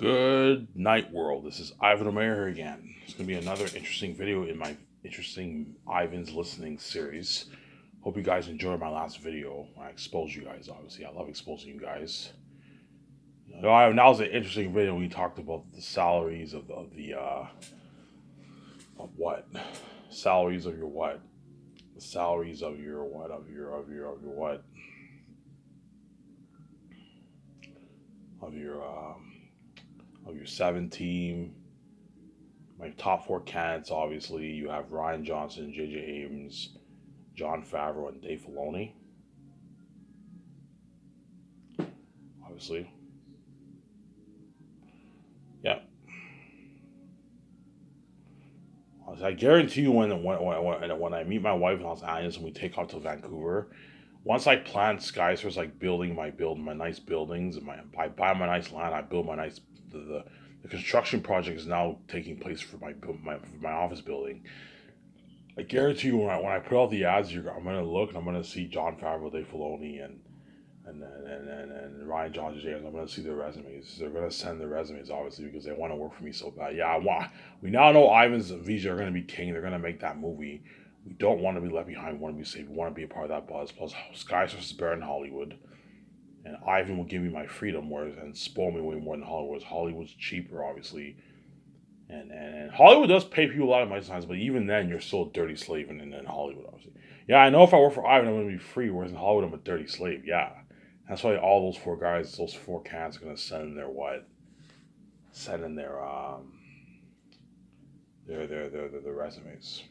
Good night, world. This is Ivan Omer here again. It's going to be another interesting video in my interesting Ivan's listening series. Hope you guys enjoyed my last video. I exposed you guys, obviously. I love exposing you guys. That was an interesting video. We talked about the salaries of what? Salaries of your what? The salaries of your what? Of your what? Of your 7 team. My top 4 candidates, obviously, you have Rian Johnson, J.J. Abrams, Jon Favreau, and Dave Filoni. Obviously. Yeah. I guarantee you when I meet my wife in Los Angeles and we take off to Vancouver, once I plant skyscrapers like my nice buildings, and I buy my nice land, I build my nice the construction project is now taking place for my office building. I guarantee you when I put out the ads, I'm gonna look and I'm gonna see Jon Favreau, Dave Filoni, and Rian Johnson James. I'm gonna see their resumes. They're gonna send their resumes, obviously, because they want to work for me so bad. Yeah, we now know Ivan's and Vijay are gonna be king. They're gonna make that movie. We don't want to be left behind. We want to be safe. We want to be a part of that buzz. Plus, skyscrapers is better in Hollywood, and Ivan will give me my freedom, and spoil me way more than Hollywood. Hollywood's cheaper, obviously, and Hollywood does pay people a lot of money sometimes, but even then, you're still a dirty slave in Hollywood, obviously. Yeah, I know if I work for Ivan, I'm going to be free, whereas in Hollywood, I'm a dirty slave. Yeah, that's why all those 4 guys, those 4 cats, are going to send in their what? Send in their resumes.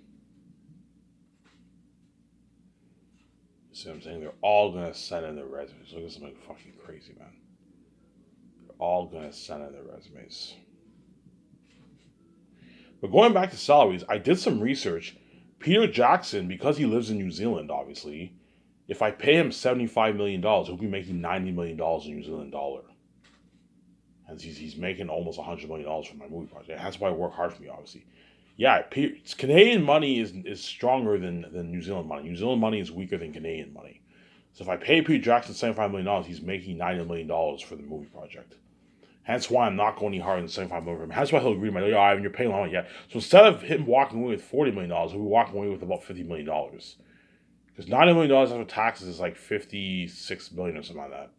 You see what I'm saying? They're all going to send in their resumes. Look at something fucking crazy, man. They're all going to send in their resumes. But going back to salaries, I did some research. Peter Jackson, because he lives in New Zealand, obviously, if I pay him $75 million, he'll be making $90 million in New Zealand dollar. And he's making almost $100 million from my movie project. That's why I work hard for me, obviously. Yeah, Canadian money is stronger than New Zealand money. New Zealand money is weaker than Canadian money. So if I pay Peter Jackson $75 million, he's making $90 million for the movie project. Hence why I'm not going any harder than $75 million. Hence why he'll agree to my, Ivan, you're paying a lot of money. Yeah. So instead of him walking away with $40 million, he'll be walking away with about $50 million. Because $90 million after taxes is like $56 million or something like that.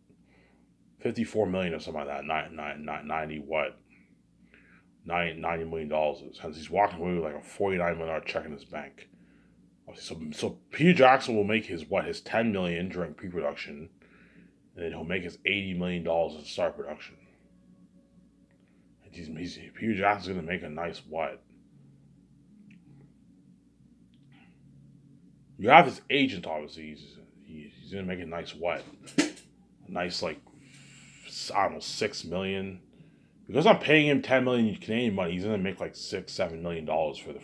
$54 million or something like that. 90 what? $90 million. Hence he's walking away with like a $49 million check in his bank. So Peter Jackson will make his $10 million during pre-production, and then he'll make his $80 million in start production. Peter Jackson's gonna make a nice what? You have his agent, obviously. He's gonna make a nice what? A nice, like, I don't know, $6 million. Because I'm paying him $10 million Canadian money, he's gonna make like $6-7 million for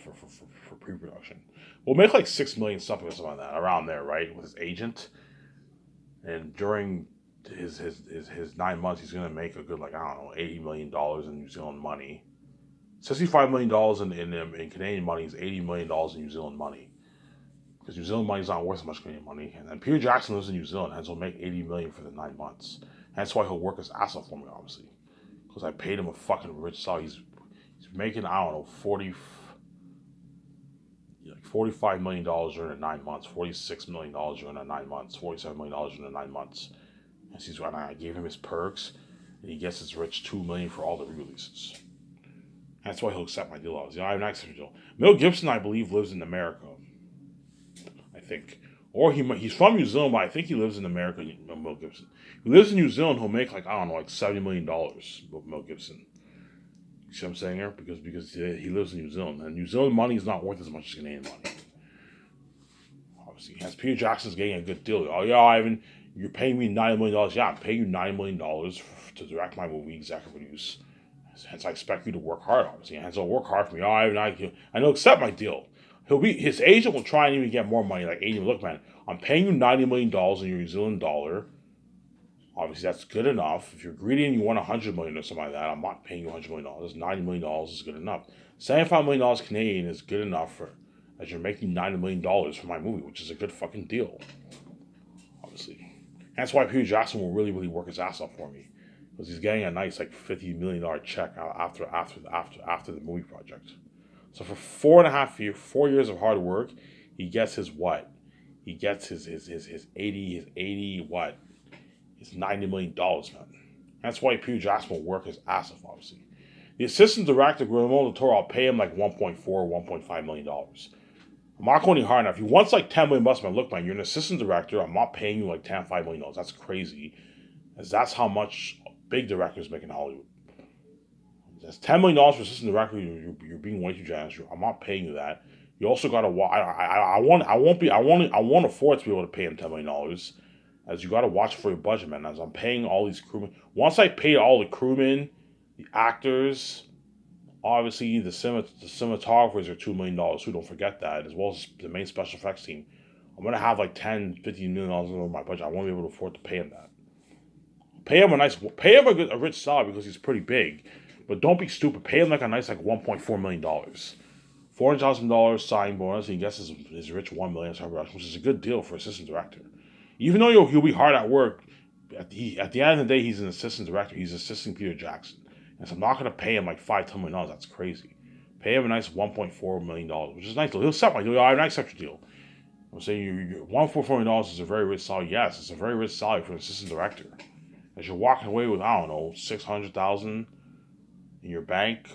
pre-production. We'll make like $6 million, something like that, around there, right? With his agent. And during his 9 months, he's gonna make a good, like, I don't know, $80 million in New Zealand money. $65 million in Canadian money is $80 million in New Zealand money. Because New Zealand money is not worth as much Canadian money. And then Peter Jackson lives in New Zealand, and so he'll make $80 million for the 9 months. That's why he'll work his ass off for me, obviously. Because I paid him a fucking rich salary. He's making, I don't know, $45 million during the 9 months, $46 million during the 9 months, $47 million during the 9 months. And I gave him his perks, and he gets his rich $2 million for all the re-releases. That's why he'll accept my deal. I'm not accepting the deal. Mel Gibson, I believe, lives in America. I think. Or he's from New Zealand, but I think he lives in America, Mel Gibson. If he lives in New Zealand, he'll make like, I don't know, like $70 million with Mel Gibson. You see what I'm saying here? Because he lives in New Zealand. And New Zealand money is not worth as much as Canadian money. Obviously. As Peter Jackson's getting a good deal. Oh, yeah, Ivan, you're paying me $90 million. Yeah, I'm paying you $90 million to direct my movie, executive produce. Hence, I expect you to work hard, obviously. Hence, I'll work hard for me. Oh, Ivan, I know, accept my deal. His agent will try and even get more money. Like, agent, look, man, I'm paying you $90 million in your New Zealand dollar. Obviously, that's good enough. If you're greedy and you want $100 million or something like that, I'm not paying you $100 million. $90 million is good enough. $75 million Canadian is good enough as you're making $90 million for my movie, which is a good fucking deal. Obviously. That's why Peter Jackson will really, really work his ass off for me. because he's getting a nice like $50 million check after the movie project. So for 4.5 years, 4 years of hard work, he gets his what? He gets his 80 what? His $90 million, man. That's why Peter Jackson will work his ass off, obviously. The assistant director, Guillermo del Toro, I'll pay him like $1.4, $1.5 million. I'm not going any hard enough. If he wants like $10 million bucks, man, look, man, you're an assistant director. I'm not paying you like $5 million. That's crazy. As that's how much big directors make in Hollywood. That's $10 million for assistant director. You're being way too generous. I'm not paying you that. You also got to. I want to afford to be able to pay him $10 million. As you got to watch for your budget, man. As I'm paying all these crewmen. Once I pay all the crewmen, the actors, obviously the cinematographers are $2 million too. Don't forget that, as well as the main special effects team. I'm gonna have like $10-15 million over my budget. I won't be able to afford to pay him that. Pay him a rich salary because he's pretty big, but don't be stupid. Pay him like a nice like $1.4 million, $400,000 signing bonus. And he gets his rich $1 million, which is a good deal for assistant director. Even though he'll be hard at work, at the end of the day, he's an assistant director. He's assisting Peter Jackson. And so I'm not going to pay him like $5-10 million. That's crazy. Pay him a nice $1.4 million, which is nice. He'll accept my deal. I accept your deal. I'm saying $1.4 million is a very rich salary. Yes, it's a very rich salary for an assistant director. As you're walking away with, I don't know, $600,000 in your bank,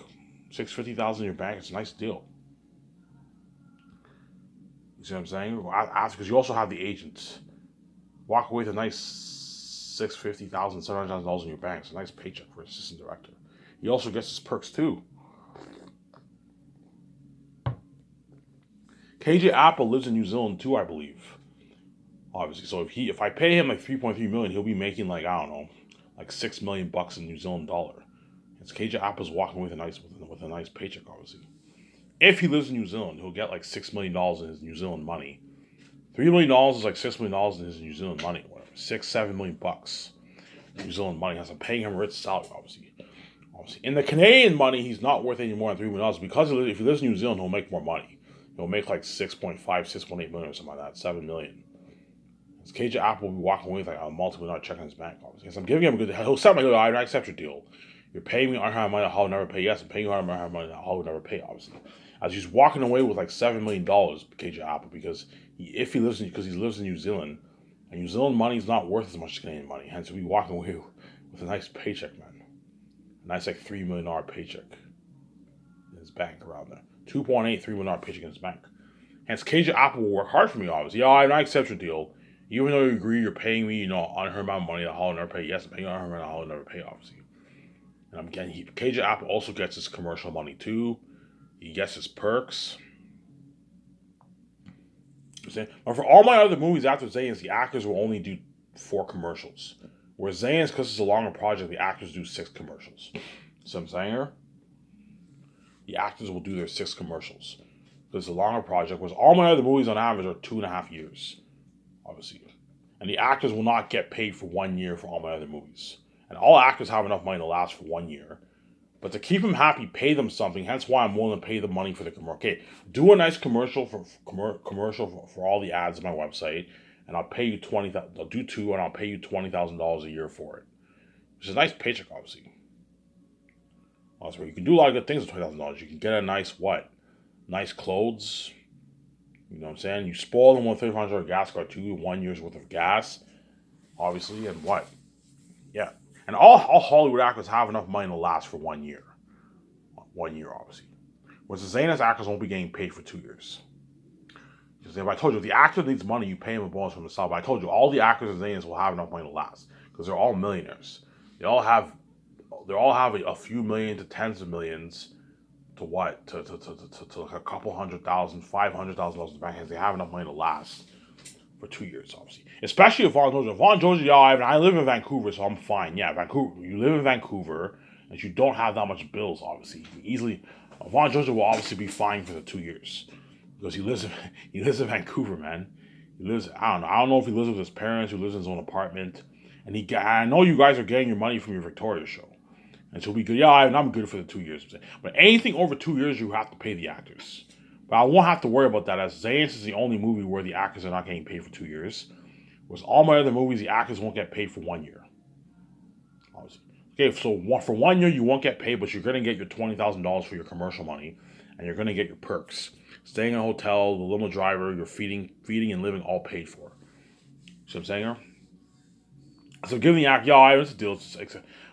$650,000 in your bank, it's a nice deal. You see what I'm saying? Because you also have the agents. Walk away with a nice $650,000, $700,000 in your bank. It's a nice paycheck for an assistant director. He also gets his perks too. KJ Apple lives in New Zealand too, I believe. Obviously, so if I pay him like $3.3 million, he'll be making like, I don't know, like $6 million bucks in New Zealand dollar. It's KJ Apple's walking with a nice paycheck, obviously. If he lives in New Zealand, he'll get like $6 million in his New Zealand money. $3 million is like $6 million in his New Zealand money, whatever. 6-7 million bucks New Zealand money. As I'm paying him a rich salary, obviously. In the Canadian money, he's not worth any more than $3 million because if he lives in New Zealand, he'll make more money. He'll make like 6.8 million or something like that, 7 million. As KJ Apple will be walking away with like a multi-million check in his bank, obviously. Because I'm giving him a good. He'll set my deal. I accept your deal. You're paying me unhard money, I'll never pay. Yes, I'm paying you unhard money, I'll never pay. Obviously, as he's walking away with like $7 million, KJ Apple, because he lives in New Zealand, and New Zealand money is not worth as much as Canadian money. Hence, he'll be walking away with a nice paycheck, man. A nice like $3 million paycheck in his bank around there. 2.8, $3 million paycheck in his bank. Hence, KJ Apple will work hard for me, obviously. Yeah, I accept your deal. Even though you agree, you're paying me, unheard amount of money that I'll never pay. Yes, I'm paying you unheard amount that I'll never pay, obviously. And I'm getting KJ Apple also gets his commercial money too. He gets his perks. But for all my other movies after Zane's, the actors will only do 4 commercials. Whereas Zane's, because it's a longer project, the actors do 6 commercials. So I'm saying here, the actors will do their 6 commercials. Because it's a longer project, whereas all my other movies on average are 2.5 years. Obviously. And the actors will not get paid for 1 year for all my other movies. And all actors have enough money to last for 1 year. But to keep them happy, pay them something. Hence why I'm willing to pay the money for the commercial. Okay, do a nice commercial for all the ads on my website, and I'll pay you $20,000. I'll do 2, and I'll pay you $20,000 a year for it, which is a nice paycheck, obviously. That's where you can do a lot of good things with $20,000. You can get a nice nice clothes. You know what I'm saying? You spoil them with a $300 gas card too, 1 year's worth of gas, obviously, and what? Yeah. And all Hollywood actors have enough money to last for 1 year. 1 year, obviously. Whereas the Zane's actors won't be getting paid for 2 years. Because if I told you, if the actor needs money, you pay him a bonus from the start. But I told you, all the actors in Zane's will have enough money to last. Because they're all millionaires. They all have a few million to tens of millions to what? To like a couple $100,000, $500,000 in the bank. They have enough money to last for 2 years, obviously. Especially if Vaughn Georgia, I live in Vancouver, so I'm fine. Yeah, Vancouver. You live in Vancouver, and you don't have that much bills, obviously. Vaughn Georgia will obviously be fine for the 2 years. Because he lives in Vancouver, man. I don't know if he lives with his parents, he lives in his own apartment. And I know you guys are getting your money from your Victoria show. And so we good. Yeah, I'm good for the 2 years. But anything over 2 years, you have to pay the actors. But I won't have to worry about that, as Zane's is the only movie where the actors are not getting paid for 2 years. Whereas all my other movies, the actors won't get paid for 1 year. Obviously. Okay, so for 1 year you won't get paid, but you're gonna get your $20,000 for your commercial money, and you're gonna get your perks. Staying in a hotel, the limo driver, your feeding and living all paid for. See what I'm saying here? So giving the act, yeah, I it's a deal.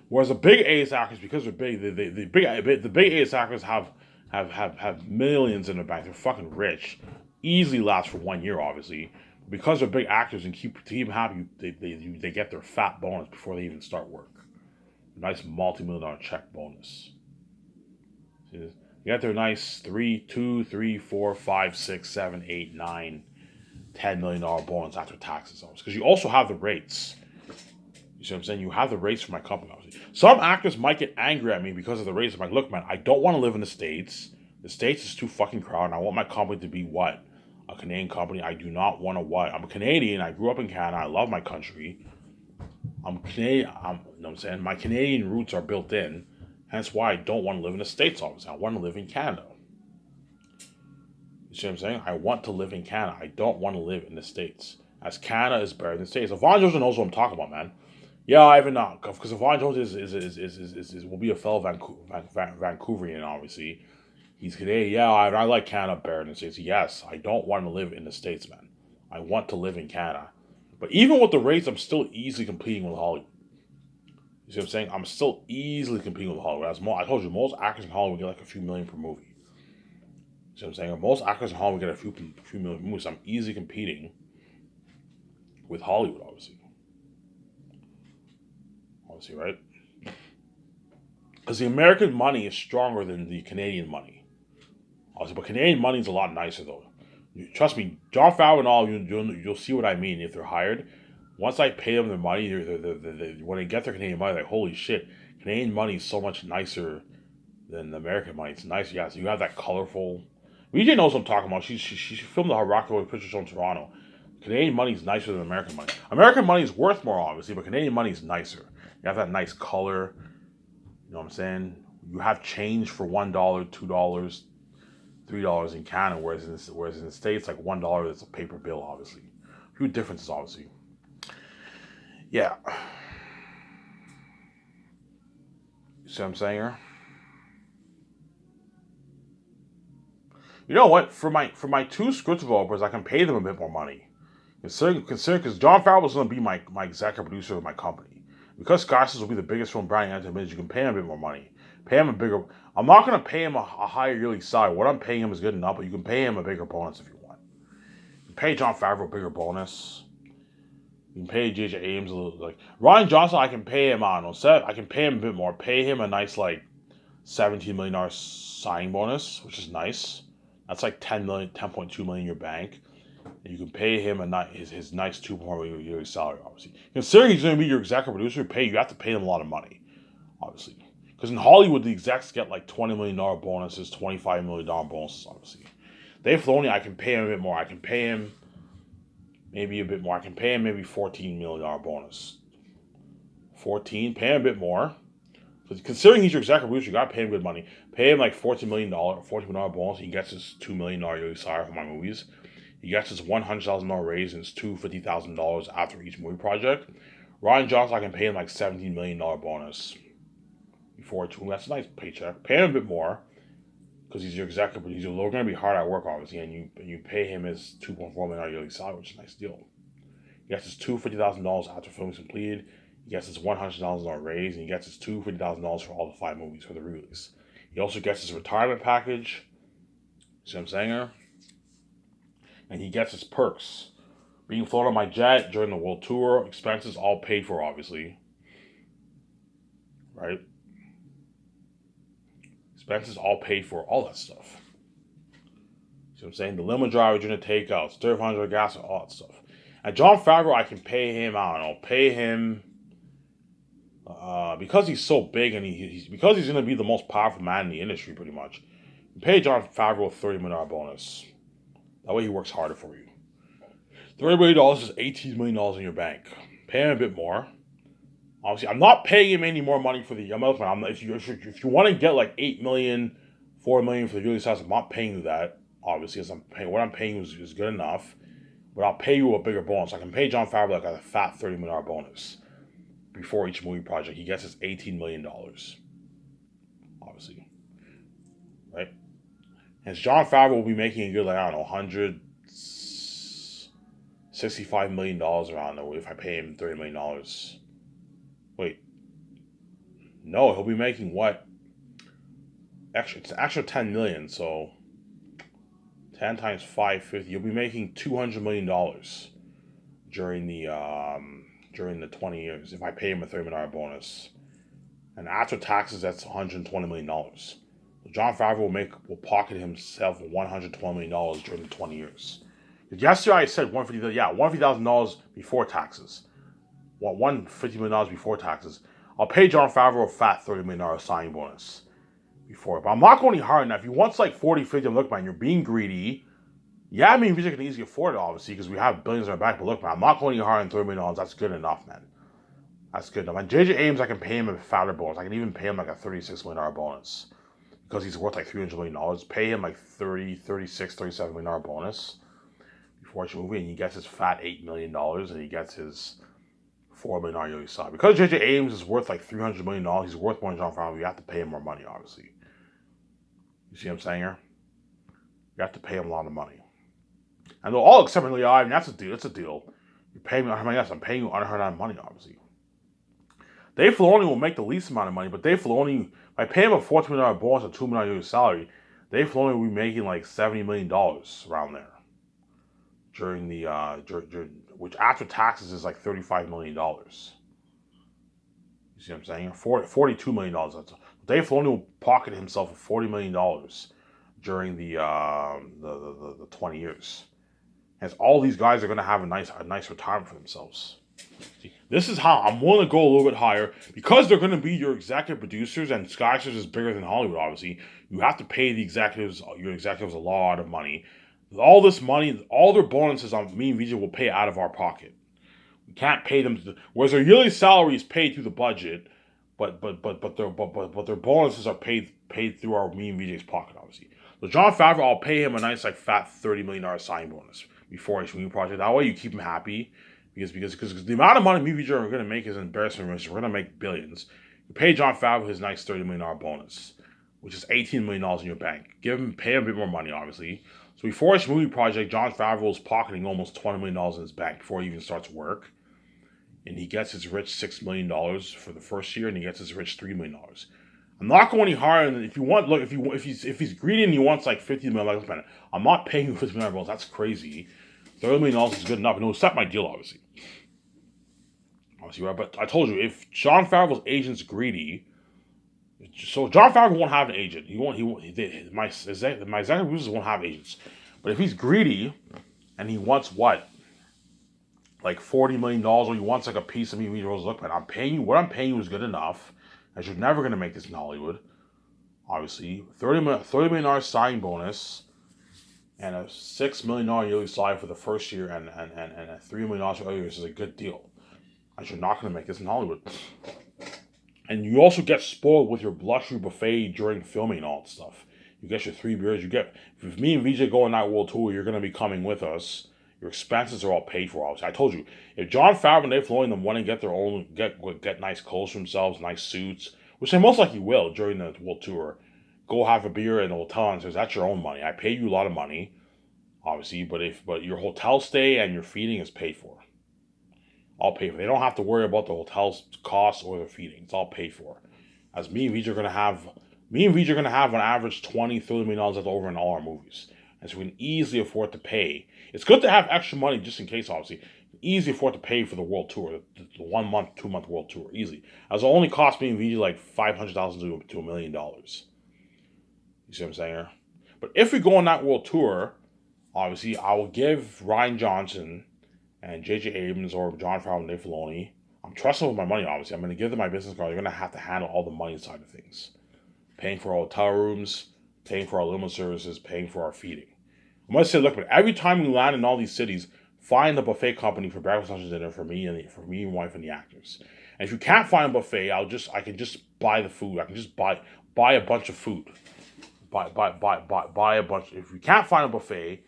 Whereas the big AS actors, because they're big, the big AS actors have millions in the bank. They're fucking rich. Easily last for 1 year, obviously. Because they're big actors and to keep them happy, they get their fat bonus before they even start work. Nice multi-million-dollar check bonus. See this? You got their nice 3, 2, 3, 4, 5, 6, 7, 8, 9, $10 million bonus after taxes. Because you also have the rates. You see what I'm saying? You have the rates for my company, obviously. Some actors might get angry at me because of the rates. I'm like, look, man, I don't want to live in the States. The States is too fucking crowded. I want my company to be what? A Canadian company. I do not want to what? I'm a Canadian. I grew up in Canada. I love my country. I'm Canadian. You know what I'm saying? My Canadian roots are built in. Hence why I don't want to live in the States, obviously. I want to live in Canada. You see what I'm saying? I want to live in Canada. I don't want to live in the States. As Canada is better than the States. Vaughn Jones knows what I'm talking about, man. Yeah, I even know. Because Vaughn Jones will be a fellow Vancouverian, obviously. He's Canadian. Yeah, I like Canada better than the States. Yes, I don't want to live in the States, man. I want to live in Canada. But even with the rates, I'm still easily competing with Hollywood. You see what I'm saying? I'm still easily competing with Hollywood. I told you, most actors in Hollywood get like a few million per movie. You see what I'm saying? Most actors in Hollywood get a few million per movie. So I'm easily competing with Hollywood, obviously. Obviously, right? Because the American money is stronger than the Canadian money. Obviously, but Canadian money is a lot nicer, though. Trust me, Jon Favreau and all, you'll see what I mean if they're hired. Once I pay them their money, when they get their Canadian money, like, holy shit, Canadian money is so much nicer than the American money. It's nice, yeah. So you have that colorful. VJ knows what I'm talking about. She filmed the Rockaway Picture Show in Toronto. Canadian money is nicer than American money. American money is worth more, obviously, but Canadian money is nicer. You have that nice color. You know what I'm saying? You have change for $1, $2, $3 in Canada, whereas in the States, like $1 is a paper bill, obviously. A few differences, obviously. Yeah. You see what I'm saying here? You know what? For my two script developers, I can pay them a bit more money. Considering because Jon Favreau is going to be my executive producer of my company. Because Scorsese will be the biggest film brand in you can pay him a bit more money. Pay him a bigger. I'm not going to pay him a higher yearly salary. What I'm paying him is good enough, but you can pay him a bigger bonus if you want. You can pay Jon Favreau a bigger bonus. You can pay J.J. Abrams a little. Like Rian Johnson, I can pay him on. I can pay him a bit more. Pay him a nice like $17 million signing bonus, which is nice. That's like 10.2 million in your bank. And you can pay him his nice 2.4 million yearly salary, obviously. Considering he's going to be your executive producer, you have to pay him a lot of money, obviously. Because in Hollywood, the execs get like $20 million bonuses, $25 million bonuses, obviously. Dave Filoni, I can pay him a bit more. I can pay him maybe a bit more. I can pay him maybe $14 million bonus. 14, pay him a bit more. Considering he's your executive producer, you gotta pay him good money. Pay him like $14 million bonus. He gets his $2 million yearly salary for my movies. He gets his $100,000 raise and his $50,000 after each movie project. Rian Johnson, I can pay him like $17 million bonus before two. That's a nice paycheck. Pay him a bit more because he's your executive. He's going to be hard at work, obviously, and you pay him his $2.4 million yearly salary, which is a nice deal. He gets his $50,000 after filming completed. He gets his $100,000 raise, and he gets his $50,000 for all the 5 movies for the release. He also gets his retirement package. See what I'm saying here? And he gets his perks. Being flown on my jet during the world tour, expenses all paid for, obviously. Right? Expenses all paid for, all that stuff. See what I'm saying? The limo driver during the takeouts, $300 gas, all that stuff. And Jon Favreau, I can pay him, I don't know, pay him because he's so big and because he's going to be the most powerful man in the industry, pretty much. You pay Jon Favreau a $30 million bonus. That way he works harder for you. $30 million is $18 million in your bank. Pay him a bit more. Obviously, I'm not paying him any more money for the if you want to get like $8 million, $4 million for the yearly size, I'm not paying you that. Obviously, as what I'm paying you is good enough. But I'll pay you a bigger bonus. I can pay Jon Favreau like a fat $30 million bonus. before each movie project, he gets his $18 million. Obviously, right? And Jon Favreau will be making a good, like, I don't know, $165 million around there if I pay him $30 million. Wait, no, he'll be making what? It's an extra 10 million, so 10 times 550, you'll be making $200 million during the 20 years if I pay him a $30 million bonus. And after taxes, that's $120 million. So Jon Favreau will pocket himself $120 million during the 20 years. Yesterday I said $150,000 before taxes. $150 million before taxes. I'll pay Jon Favreau a fat $30 million signing bonus before. But I'm not going any higher than that. If he wants like 40, 50, look, man, you're being greedy. Yeah, I mean, Vijay can easily afford it, obviously, because we have billions in our bank. But look, man, I'm not going any higher than $30 million. That's good enough, man. That's good enough. And J.J. Abrams, I can pay him a fatter bonus. I can even pay him like a $36 million bonus because he's worth like $300 million. Pay him like $30, $36, $37 million bonus before each movie, and he gets his fat $8 million, and he gets his $4 million yearly salary. Because J.J. Abrams is worth like $300 million, he's worth more than Jon Favreau. You have to pay him more money, obviously. You see what I'm saying here? You have to pay him a lot of money. And they'll all accept me. I mean, that's a deal. It's a deal. You pay me $100 million. Yes, I'm paying you $100 million money, obviously. Dave Filoni will make the least amount of money, but Dave Filoni, if I pay him a $14 million bonus and $2 million yearly salary, Dave Filoni will be making like $70 million around there. During the which after taxes is like $35 million. You see what I'm saying? $42 million. Dave Filoni will pocket himself $40 million during the 20 years. As all these guys are going to have a nice retirement for themselves. See, this is how I'm willing to go a little bit higher because they're going to be your executive producers, and Skyscraper is bigger than Hollywood. Obviously, you have to pay your executives a lot of money. All this money, all their bonuses on me and Vijay will pay out of our pocket. We can't pay them. Whereas their yearly salary is paid through the budget, but their bonuses are paid through our me and Vijay's pocket. Obviously, so Jon Favreau, I'll pay him a nice like fat $30 million sign bonus before each movie project. That way you keep him happy because the amount of money me and Vijay are going to make is embarrassing. We're going to make billions. You pay Jon Favreau his nice $30 million bonus, which is $18 million in your bank. Pay him a bit more money, obviously. So before each movie project, Jon Favreau is pocketing almost $20 million in his bank before he even starts work. And he gets his rich $6 million for the first year, and he gets his rich $3 million. I'm not going any higher than if you want. Look, if he's greedy and he wants like $50 million, I'm not paying you $50 million. That's crazy. $30 million is good enough, and it'll set my deal, obviously. Right? But I told you, if Jon Favreau's agent's greedy, so Jon Favreau won't have an agent. My executive producers won't have agents. But if he's greedy and he wants what? Like $40 million, or he wants like a piece of me, look, man, what I'm paying you is good enough, as you're never going to make this in Hollywood. Obviously, $30 million signing bonus, and a $6 million yearly salary for the first year, and a $3 million for other years is a good deal. As you're not going to make this in Hollywood. And you also get spoiled with your luxury buffet during filming and all that stuff. You get your 3 beers. If me and Vijay go on that world tour, you're going to be coming with us. Your expenses are all paid for. Obviously, I told you, if Jon Favreau and Dave Filoni them want to get their own, get nice clothes for themselves, nice suits, which they most likely will during the world tour, go have a beer in the hotel and says that's your own money. I paid you a lot of money, obviously, but your hotel stay and your feeding is paid for. All paid for. They don't have to worry about the hotel's costs or the feeding. It's all paid for. As me and Vijay are going to have on average $20, $30 million left over in all our movies. And so we can easily afford to pay. It's good to have extra money just in case, obviously. Easily afford to pay for the world tour, the 1 month, 2 month world tour, easy. As it only cost me and Vijay like $500,000 to $1 million. You see what I'm saying here? But if we go on that world tour, obviously, I will give Rian Johnson and J.J. Abrams or Jon Favreau and Dave Filoni, I'm trusting with my money, obviously. I'm going to give them my business card. They're going to have to handle all the money side of things. Paying for our hotel rooms, paying for our limo services, paying for our feeding. I'm going to say, look, but every time we land in all these cities, find a buffet company for breakfast, lunch, and dinner for me and wife and the actors. And if you can't find a buffet, I can just buy the food. I can just buy a bunch of food. Buy a bunch. If you can't find a buffet,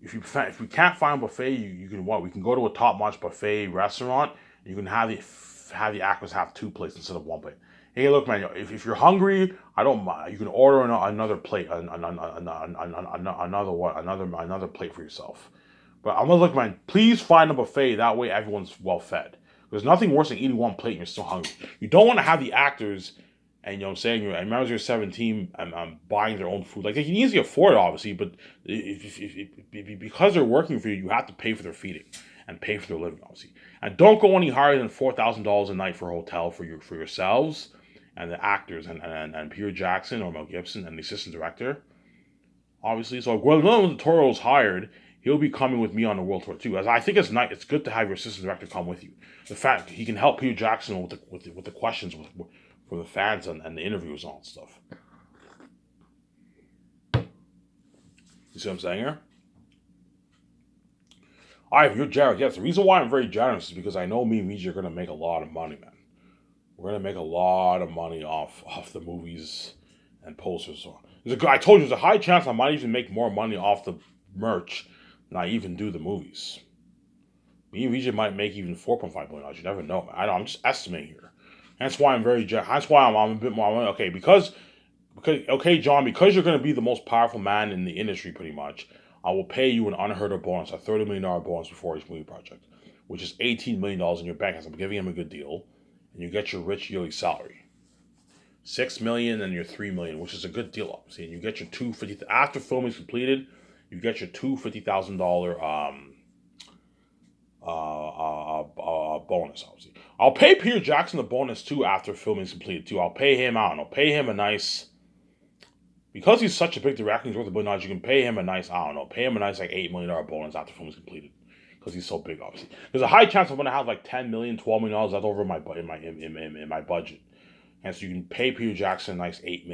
if we can't find a buffet, you can what? We can go to a top-notch buffet restaurant. And you can have have the actors have 2 plates instead of 1 plate. Hey, look, man, if you're hungry, I don't mind. You can order another plate, another plate for yourself. But I'm gonna look, man. Please find a buffet. That way, everyone's well fed. There's nothing worse than eating 1 plate and you're still hungry. You don't want to have the actors, and you know what I'm saying, and members of your 17 buying their own food. Like they can easily afford it, obviously, but because they're working for you, you have to pay for their feeding and pay for their living, obviously. And don't go any higher than $4,000 a night for a hotel for yourselves and the actors and Peter Jackson or Mel Gibson and the assistant director, obviously. So when Guillermo del Toro is hired, he'll be coming with me on the world tour too. As I think it's nice, it's good to have your assistant director come with you. The fact he can help Peter Jackson with the questions from the fans and the interviews and all that stuff. You see what I'm saying here? Alright, you're Jared. Yes, the reason why I'm very generous is because I know me and Weezy are gonna make a lot of money, man. We're gonna make a lot of money off the movies and posters. So I told you there's a high chance I might even make more money off the merch than I even do the movies. Me and Weezy might make even $4.5 million. You never know. I'm just estimating here. That's why I'm That's why I'm a bit more okay because okay, John, because you're going to be the most powerful man in the industry, pretty much. I will pay you an unheard of bonus, a $30 million bonus before each movie project, which is $18 million in your bank. As I'm giving him a good deal, and you get your rich yearly salary, $6 million and your $3 million, which is a good deal, obviously. And you get your $250 after filming is completed. You get your $250,000 bonus, obviously. I'll pay Peter Jackson the bonus too after filming is completed too. I'll pay him out and I'll pay him a nice, because he's such a big director, he's worth $1 billion. You can pay him a nice, I don't know, pay him a nice like $8 million bonus after film is completed, because he's so big, obviously. There's a high chance I'm gonna have like $10 million, $12 million left over in my budget, and so you can pay Peter Jackson a nice $8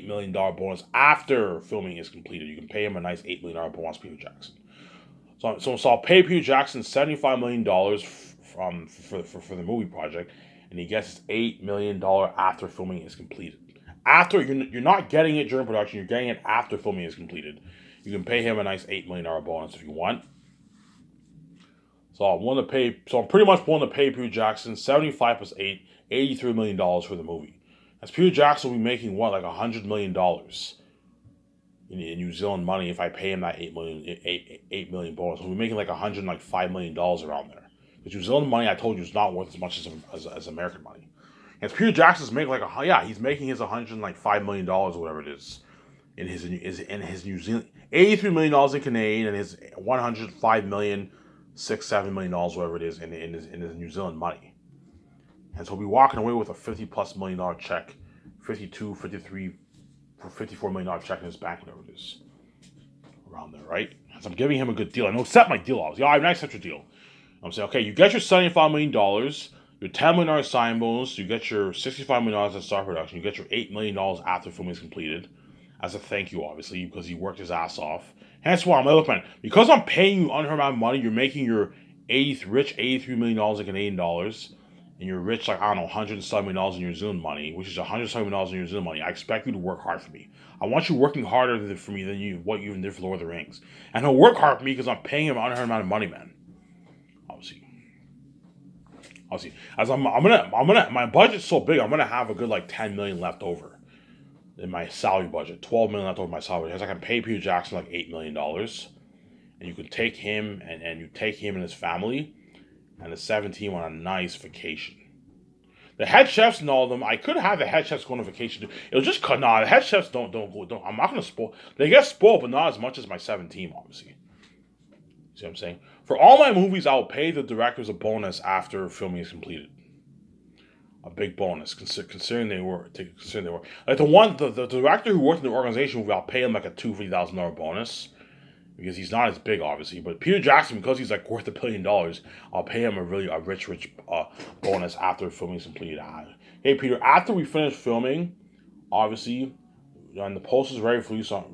million bonus after filming is completed. You can pay him a nice $8 million bonus, Peter Jackson. So I'll pay Peter Jackson $75 million for the movie project, and he gets $8 million after filming is completed. After you're not getting it during production, you're getting it after filming is completed. You can pay him a nice $8 million bonus if you want. So I'm pretty much willing to pay Peter Jackson 75 plus 8, $83 million for the movie. As Peter Jackson will be making like $100 million in New Zealand money if I pay him that $8 million bonus. We'll be making like $105 million around there. Because New Zealand money, I told you, is not worth as much as American money. And Peter Jackson's making he's making his $105 million or whatever it is in his New Zealand, $83 million in Canadian, and his $105 million, $6-7 million whatever it is in his New Zealand money. And so we'll be walking away with a $50+ million check, 52, 53. For $54 million check in his bank, whatever it is. Around there, right? So I'm giving him a good deal. I know, accept my deal. I accept your deal. I'm saying, okay, you get your $75 million, your $10 million sign bonus, you get your $65 million at start production, you get your $8 million after filming is completed, as a thank you, obviously, because he worked his ass off. Hence why I'm like, look, man, because I'm paying you unheard amount of money, you're making your $83 million in Canadian dollars, and you're rich, like, I don't know, $107 million in New Zealand money, which is $107 million in New Zealand money. I expect you to work hard for me. I want you working harder for me than what you even did for Lord of the Rings. And he'll work hard for me because I'm paying him an unheard amount of money, man. Obviously. As my budget's so big, I'm gonna have a good like $10 million left over in my salary budget. $12 million left over my salary. Because I can pay Peter Jackson like $8 million. And you can take him and you take him and his family and the 17 on a nice vacation. The head chefs and all of them, I could have the head chefs go on a vacation too. It was just the head chefs don't go. I'm not gonna spoil. They get spoiled, but not as much as my 17, obviously. See what I'm saying? For all my movies, I'll pay the directors a bonus after filming is completed. A big bonus, considering they were like the director who worked in the organization. I'll pay him like a $250,000 bonus. Because he's not as big, obviously, but Peter Jackson, because he's like worth $1 billion, I'll pay him a rich bonus after filming is completed. Hey Peter, after we finish filming, obviously, and the post is ready for release on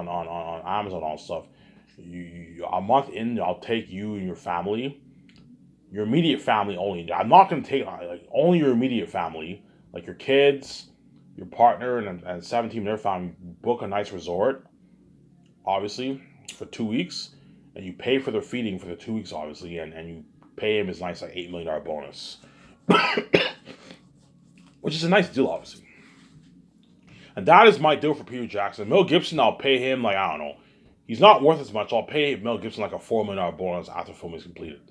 Amazon and all stuff. A month in, I'll take you and your family, your immediate family only. I'm not gonna take like only your immediate family, like your kids, your partner, and 17 of their family. Book a nice resort. Obviously, for 2 weeks, and you pay for their feeding for the 2 weeks, obviously, and you pay him his nice like $8 million bonus, which is a nice deal, obviously. And that is my deal for Peter Jackson. Mel Gibson, I'll pay him like I don't know. He's not worth as much. I'll pay Mel Gibson like a $4 million bonus after the film is completed.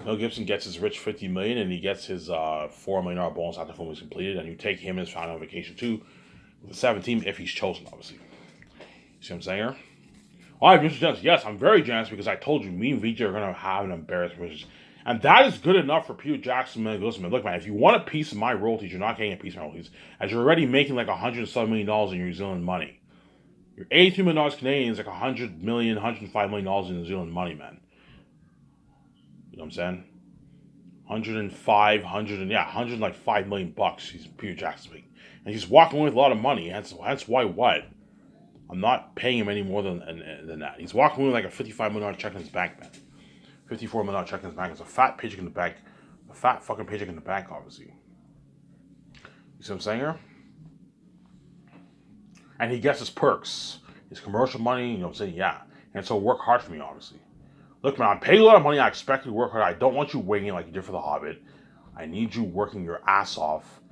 Mel Gibson gets his rich $50 million, and he gets his $4 million bonus after the film is completed, and you take him and his family on vacation too, with the 17 if he's chosen, obviously. You see what I'm saying here? Oh, I'm Mr. Generous. Yes, I'm very generous because I told you, me and VJ are going to have an embarrassment. And that is good enough for Peter Jackson, man. Listen, man, look, man, if you want a piece of my royalties, you're not getting a piece of my royalties, as you're already making like $107 million in New Zealand money. Your $83 million Canadian is like $100 million, $105 million in New Zealand money, man. You know what I'm saying? 105 million bucks. He's Peter Jackson making, and he's walking away with a lot of money. That's why what? I'm not paying him any more than that. He's walking away with like a $55 million check in his bank, man. $54 million check in his bank. It's a fat paycheck in the bank. A fat fucking paycheck in the bank, obviously. You see what I'm saying here? And he gets his perks, his commercial money. You know what I'm saying? Yeah. And so work hard for me, obviously. Look, man, I'm paying a lot of money. I expect you to work hard. I don't want you winging like you did for The Hobbit. I need you working your ass off.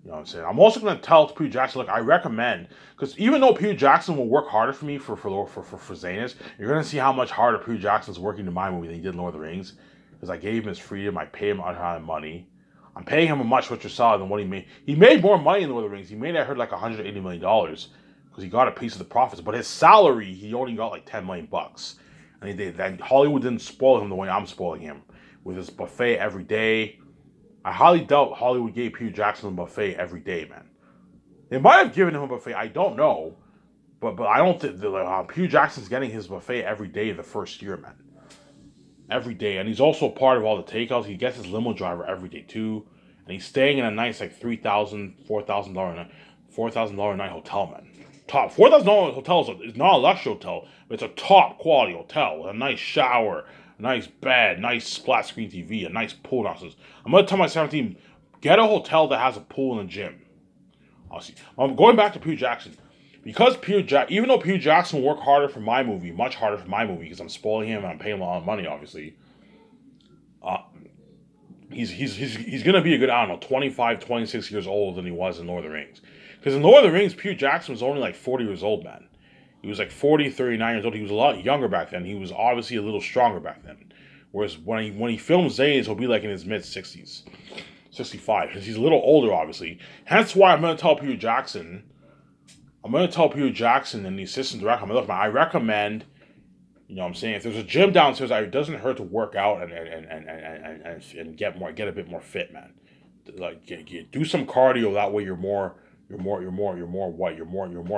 You know what I'm saying? I'm also going to tell Peter Jackson, look, I recommend, because even though Peter Jackson will work harder for me for Zanus, you're going to see how much harder Peter Jackson's working in my movie than he did in Lord of the Rings. Because I gave him his freedom. I pay him a ton of money. I'm paying him a much richer salary than what he made. He made more money in Lord of the Rings. He made, I heard, like $180 million because he got a piece of the profits. But his salary, he only got like $10 million bucks. And Hollywood didn't spoil him the way I'm spoiling him with his buffet every day. I highly doubt Hollywood gave Peter Jackson a buffet every day, man. They might have given him a buffet. I don't know, but I don't think Peter Jackson's getting his buffet every day the first year, man. Every day, and he's also part of all the takeouts. He gets his limo driver every day too, and he's staying in a nice like $3,000, $4,000 a night hotel, man. Top $4,000 hotel is not a luxury hotel, but it's a top quality hotel with a nice shower, a nice bed, nice flat screen TV, a nice pool downstairs. I'm gonna tell my 17, get a hotel that has a pool and a gym. I'll see. I'm going back to Peter Jackson. Because even though Peter Jackson will work harder for my movie, much harder for my movie, because I'm spoiling him and I'm paying him a lot of money, obviously. He's gonna be a good, I don't know, 25, 26 years older than he was in Lord of the Rings. Because in Lord of the Rings, Peter Jackson was only like 40 years old, man. He was like 40, 39 years old. He was a lot younger back then. He was obviously a little stronger back then. Whereas when he films Zays, he'll be like in his mid 60s, 65, because he's a little older, obviously. Hence why I'm gonna tell Peter Jackson and the assistant director, I'm like, look, man, I recommend, you know what I'm saying, if there's a gym downstairs, it doesn't hurt to work out and get a bit more fit, man. Like do some cardio, that way you're more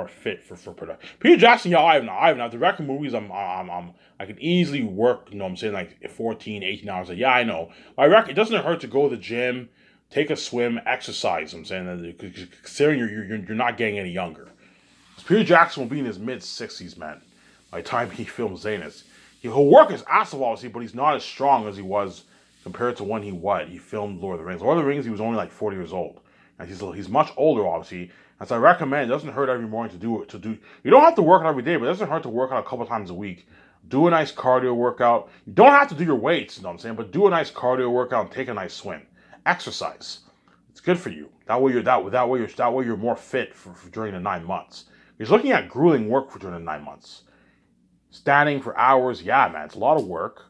fit for production. Peter Jackson, yeah, I have directing movies. I can easily work, you know what I'm saying, like 14, 18 hours. Yeah, I know. It doesn't hurt to go to the gym, take a swim, exercise. I'm saying, considering you're not getting any younger. Peter Jackson will be in his mid 60s, man, by the time he films Zanus. He'll work his ass off, obviously, but he's not as strong as he was compared to when he filmed Lord of the Rings. Lord of the Rings, he was only like 40 years old. And he's much older, obviously. As I recommend, it doesn't hurt every morning to do. You don't have to work out every day, but it doesn't hurt to work out a couple times a week. Do a nice cardio workout. You don't have to do your weights, you know what I'm saying, but do a nice cardio workout and take a nice swim. Exercise. It's good for you. That way you're more fit for during the 9 months. He's looking at grueling work during the 9 months. Standing for hours, yeah, man, it's a lot of work.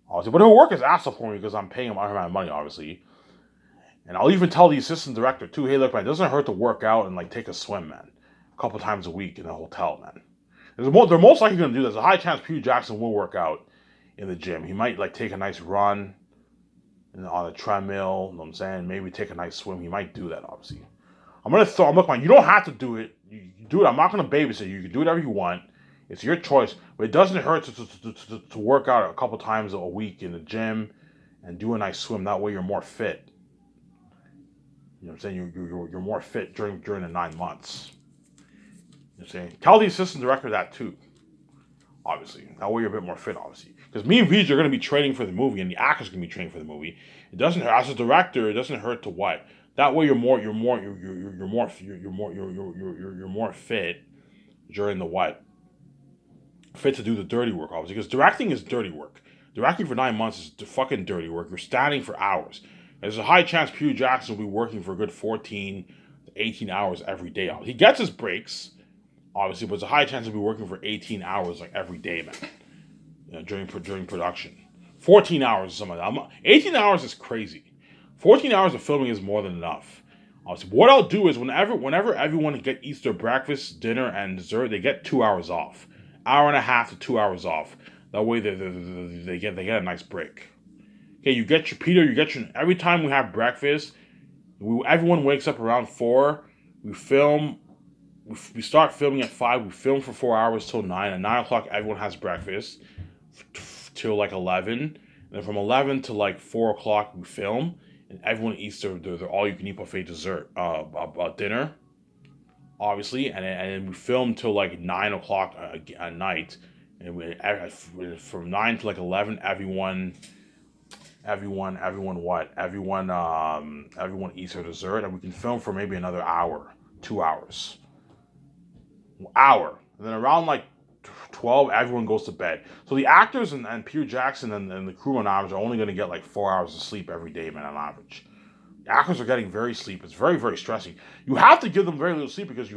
Obviously, but he'll work his ass off for me because I'm paying him a amount of money, obviously. And I'll even tell the assistant director too, hey, look, man, it doesn't hurt to work out and like take a swim, man, a couple times a week in a hotel, man. They're most likely going to do this. There's a high chance Peter Jackson will work out in the gym. He might like take a nice run on a treadmill. You know what I'm saying? Maybe take a nice swim. He might do that, obviously. Look, man, you don't have to do it. You do it. I'm not going to babysit you. You can do whatever you want. It's your choice. But it doesn't hurt to work out a couple times a week in the gym and do a nice swim. That way you're more fit. You know what I'm saying? You're more fit during the 9 months. You know what I'm saying? Tell the assistant director that too. Obviously. That way you're a bit more fit, obviously. Because me and VJ are going to be training for the movie and the actors are going to be training for the movie. It doesn't hurt. As a director, it doesn't hurt to what? That way you're more fit during the what? fit to do the dirty work, obviously, because directing is dirty work. Directing for 9 months is fucking dirty work. You're standing for hours. There's a high chance Peter Jackson will be working for a good 14 to 18 hours every day. He gets his breaks, obviously, but there's a high chance he'll be working for 18 hours like every day, man. During production. 14 hours or something like that. 18 hours is crazy. 14 hours of filming is more than enough. Obviously, what I'll do is whenever everyone eats their breakfast, dinner, and dessert, they get 2 hours off. Hour and a half to 2 hours off. That way they get a nice break. Okay, you get your every time we have breakfast, everyone wakes up around 4. We film. We start filming at 5. We film for 4 hours till 9. At 9 o'clock, everyone has breakfast till like 11. And then from 11 to like 4 o'clock, we film, and everyone eats their all-you-can-eat buffet dessert, dinner, obviously, and then we film till like 9 o'clock at night, and from 9 to like 11, everyone eats their dessert, and we can film for maybe another hour, 2 hours, and then around like 12, everyone goes to bed. So the actors and Peter Jackson and the crew on average are only going to get like 4 hours of sleep every day, man, on average. The actors are getting very sleep. It's very, very stressing. You have to give them very little sleep because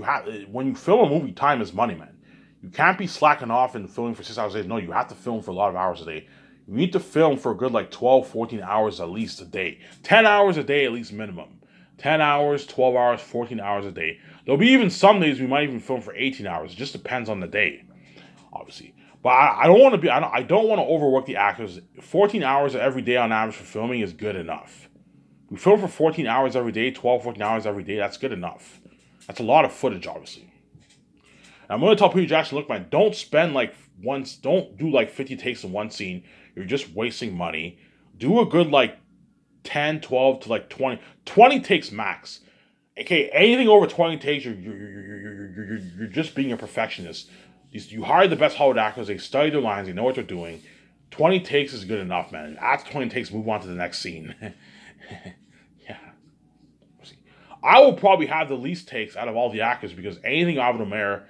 when you film a movie, time is money, man. You can't be slacking off and filming for 6 hours a day. No, you have to film for a lot of hours a day. You need to film for a good like 12, 14 hours at least a day. 10 hours a day at least minimum. 10 hours, 12 hours, 14 hours a day. There'll be even some days we might even film for 18 hours. It just depends on the day, obviously. But I don't want to overwork the actors. 14 hours every day on average for filming is good enough. We film for 14 hours every day, 12, 14 hours every day. That's good enough. That's a lot of footage, obviously. And I'm going to tell Peter Jackson, look, man, don't do like 50 takes in one scene. You're just wasting money. Do a good like 10, 12 to like 20. 20 takes max. Okay, anything over 20 takes, you're just being a perfectionist. You hire the best Hollywood actors. They study their lines. They know what they're doing. 20 takes is good enough, man. After 20 takes, move on to the next scene. Yeah. I will probably have the least takes out of all the actors because anything Ivan Omair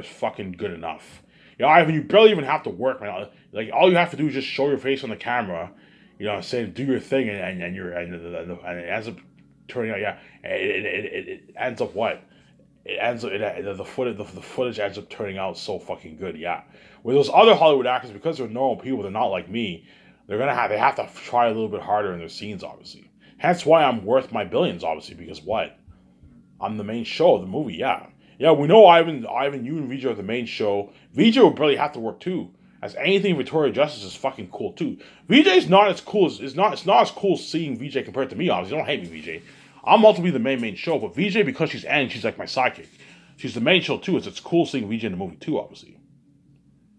is fucking good enough. Ivan, you barely even have to work, man. Like, all you have to do is just show your face on the camera, saying do your thing, and it ends up turning out, it ends up what? The footage ends up turning out so fucking good, yeah. With those other Hollywood actors, because they're normal people, they're not like me. They have to try a little bit harder in their scenes, obviously. Hence why I'm worth my billions, obviously, because what? I'm the main show of the movie, yeah. Yeah, we know Ivan, you and Vijay are the main show. Vijay will barely have to work too. As anything Victoria Justice is fucking cool too. Vijay's not as cool as it's not as cool seeing Vijay compared to me, obviously. Don't hate me, Vijay. I'm ultimately the main show, but Vijay, because she's like my sidekick. She's the main show too. It's cool seeing Vijay in the movie too, obviously.